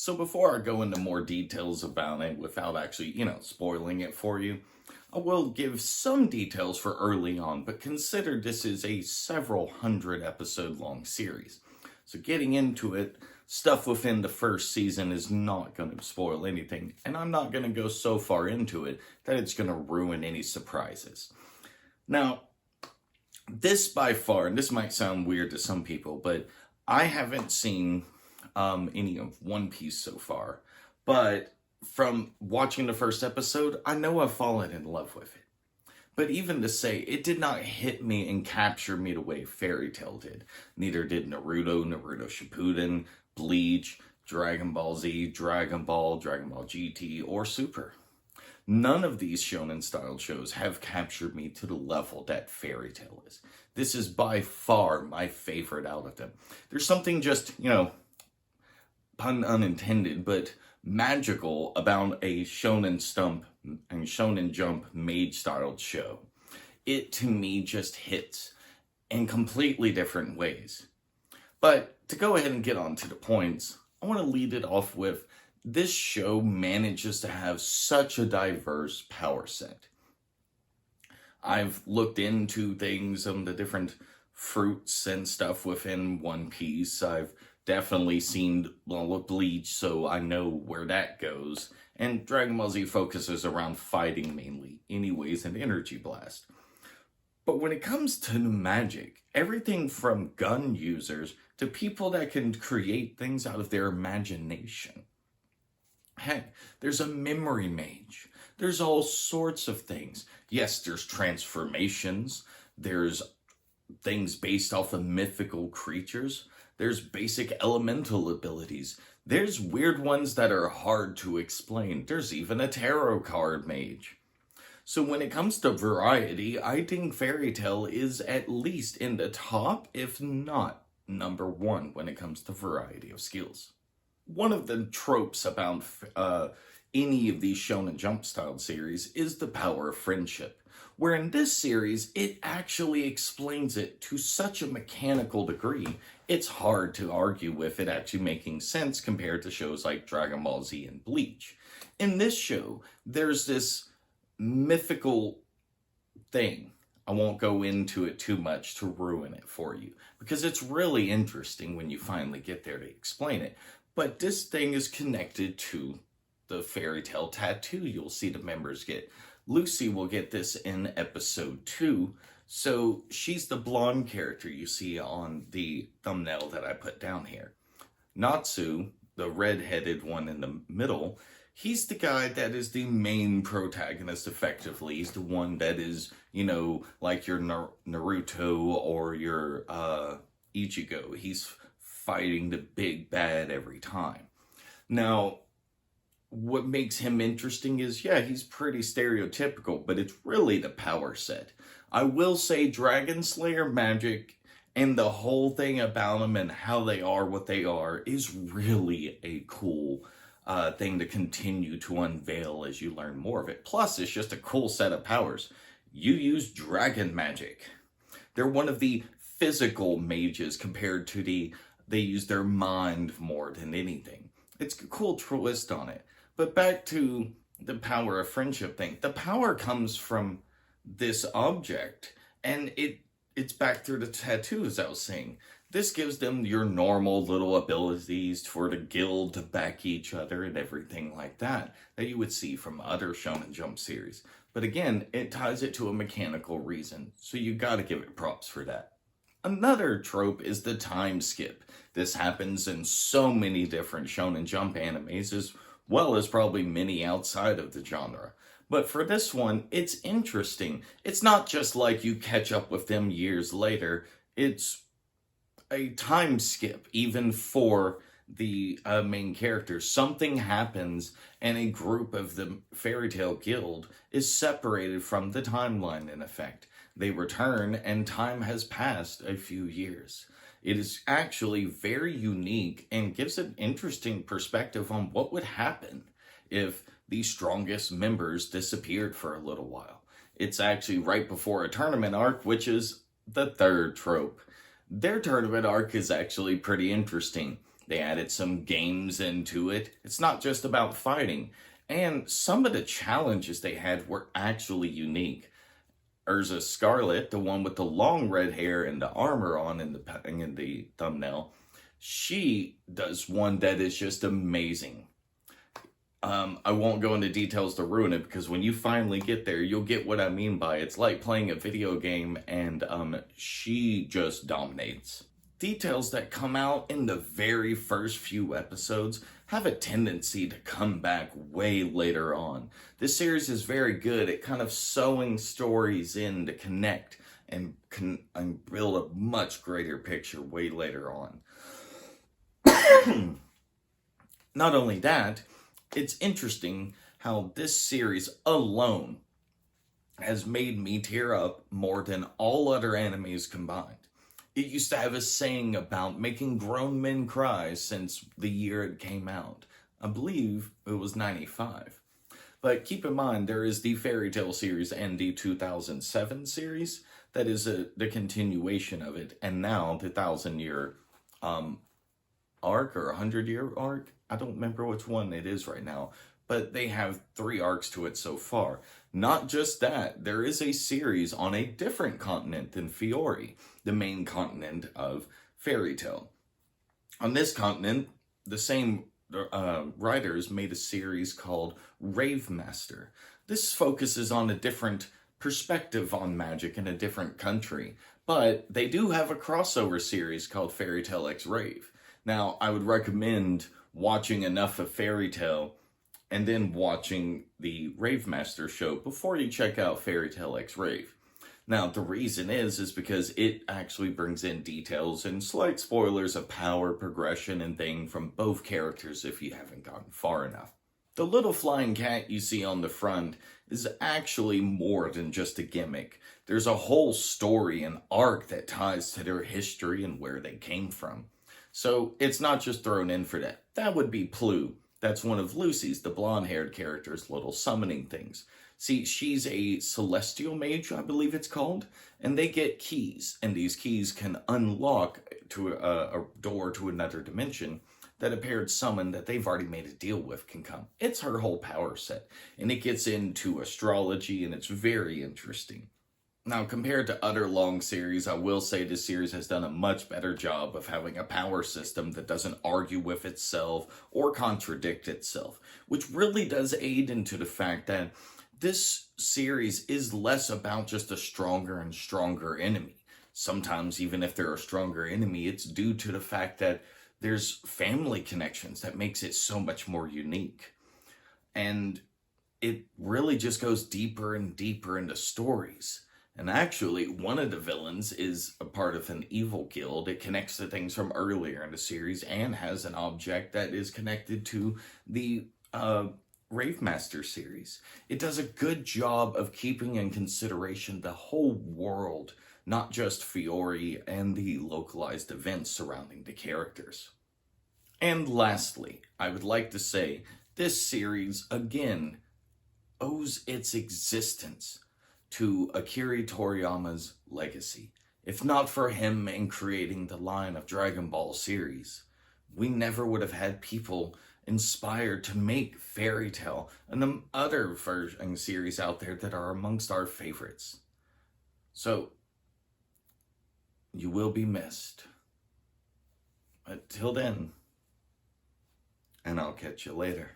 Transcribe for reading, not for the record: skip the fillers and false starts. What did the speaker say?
So before I go into more details about it without actually, spoiling it for you, I will give some details for early on, but consider this is a several hundred episode long series. So getting into it, stuff within the first season is not going to spoil anything, and I'm not going to go so far into it that it's going to ruin any surprises. Now, this by far, and this might sound weird to some people, but I haven't seen any of One Piece so far. But from watching the first episode, I know I've fallen in love with it. But even to say, it did not hit me and capture me the way Fairytail did. Neither did Naruto, Naruto Shippuden, Bleach, Dragon Ball Z, Dragon Ball GT, or Super. None of these shonen-style shows have captured me to the level that Fairytail is. This is by far my favorite out of them. There's something just, pun unintended, but magical about a shonen jump mage-styled show. It, to me, just hits in completely different ways. But to go ahead and get on to the points, I want to lead it off with this show manages to have such a diverse power set. I've looked into things on the different fruits and stuff within One Piece. I've definitely seen Bleach, so I know where that goes. And Dragon Ball Z focuses around fighting mainly, anyways, and Energy Blast. But when it comes to magic, everything from gun users to people that can create things out of their imagination. Heck, there's a memory mage. There's all sorts of things. Yes, there's transformations. There's things based off of mythical creatures. There's basic elemental abilities. There's weird ones that are hard to explain. There's even a tarot card mage. So when it comes to variety, I think Fairytail is at least in the top, if not number one, when it comes to variety of skills. One of the tropes about any of these Shonen Jump style series is the power of friendship, where in this series, it actually explains it to such a mechanical degree, it's hard to argue with it actually making sense compared to shows like Dragon Ball Z and Bleach. In this show, there's this mythical thing. I won't go into it too much to ruin it for you, because it's really interesting when you finally get there to explain it. But this thing is connected to the Fairytail tattoo you'll see the members get. Lucy will get this in episode 2. So she's the blonde character you see on the thumbnail that I put down here. Natsu, the red-headed one in the middle, he's the guy that is the main protagonist effectively. He's the one that is, like your Naruto or your Ichigo. He's fighting the big bad every time. Now, what makes him interesting is, he's pretty stereotypical, but it's really the power set. I will say Dragon Slayer magic and the whole thing about them and how they are what they are is really a cool thing to continue to unveil as you learn more of it. Plus, it's just a cool set of powers. You use dragon magic. They're one of the physical mages compared to they use their mind more than anything. It's a cool twist on it. But back to the power of friendship thing. The power comes from this object, and it's back through the tattoos I was saying. This gives them your normal little abilities for the guild to back each other and everything like that you would see from other Shonen Jump series. But again, it ties it to a mechanical reason, so you gotta give it props for that. Another trope is the time skip. This happens in so many different Shonen Jump animes, as well as probably many outside of the genre. But for this one, it's interesting. It's not just like you catch up with them years later. It's a time skip, even for the main characters. Something happens, and a group of the Fairytail Guild is separated from the timeline, in effect. They return, and time has passed a few years. It is actually very unique and gives an interesting perspective on what would happen if the strongest members disappeared for a little while. It's actually right before a tournament arc, which is the third trope. Their tournament arc is actually pretty interesting. They added some games into it. It's not just about fighting. And some of the challenges they had were actually unique. Urza Scarlet, the one with the long red hair and the armor on in the thumbnail, she does one that is just amazing. I won't go into details to ruin it, because when you finally get there, you'll get what I mean by it's like playing a video game, and she just dominates. Details that come out in the very first few episodes have a tendency to come back way later on. This series is very good at kind of sewing stories in to connect and build a much greater picture way later on. Not only that, it's interesting how this series alone has made me tear up more than all other animes combined. It used to have a saying about making grown men cry since the year it came out. I believe it was 95. But keep in mind, there is the Fairytail series and the 2007 series. That is the continuation of it. And now the 1,000-year arc, or 100-year arc. I don't remember which one it is right now. But they have 3 arcs to it so far. Not just that, there is a series on a different continent than Fiori, the main continent of Fairytail. On this continent, the same writers made a series called Rave Master. This focuses on a different perspective on magic in a different country, but they do have a crossover series called Fairytail X Rave. Now, I would recommend watching enough of Fairytail and then watching the Rave Master show before you check out Fairytail X Rave. Now, the reason is because it actually brings in details and slight spoilers of power, progression, and thing from both characters if you haven't gotten far enough. The little flying cat you see on the front is actually more than just a gimmick. There's a whole story and arc that ties to their history and where they came from. So it's not just thrown in for that. That would be Plu. That's one of Lucy's, the blonde-haired character's little summoning things. See, she's a celestial mage, I believe it's called, and they get keys, and these keys can unlock to a door to another dimension that a paired summon that they've already made a deal with can come. It's her whole power set, and it gets into astrology, and it's very interesting. Now, compared to other long series, I will say this series has done a much better job of having a power system that doesn't argue with itself or contradict itself, which really does aid into the fact that this series is less about just a stronger and stronger enemy. Sometimes, even if they're a stronger enemy, it's due to the fact that there's family connections that makes it so much more unique. And it really just goes deeper and deeper into stories. And actually, one of the villains is a part of an evil guild. It connects to things from earlier in the series and has an object that is connected to the Rave Master series. It does a good job of keeping in consideration the whole world, not just Fiori and the localized events surrounding the characters. And lastly, I would like to say this series, again, owes its existence to Akira Toriyama's legacy. If not for him in creating the line of Dragon Ball series, we never would have had people inspired to make Fairytail and the other version series out there that are amongst our favorites. So, you will be missed. But till then, and I'll catch you later.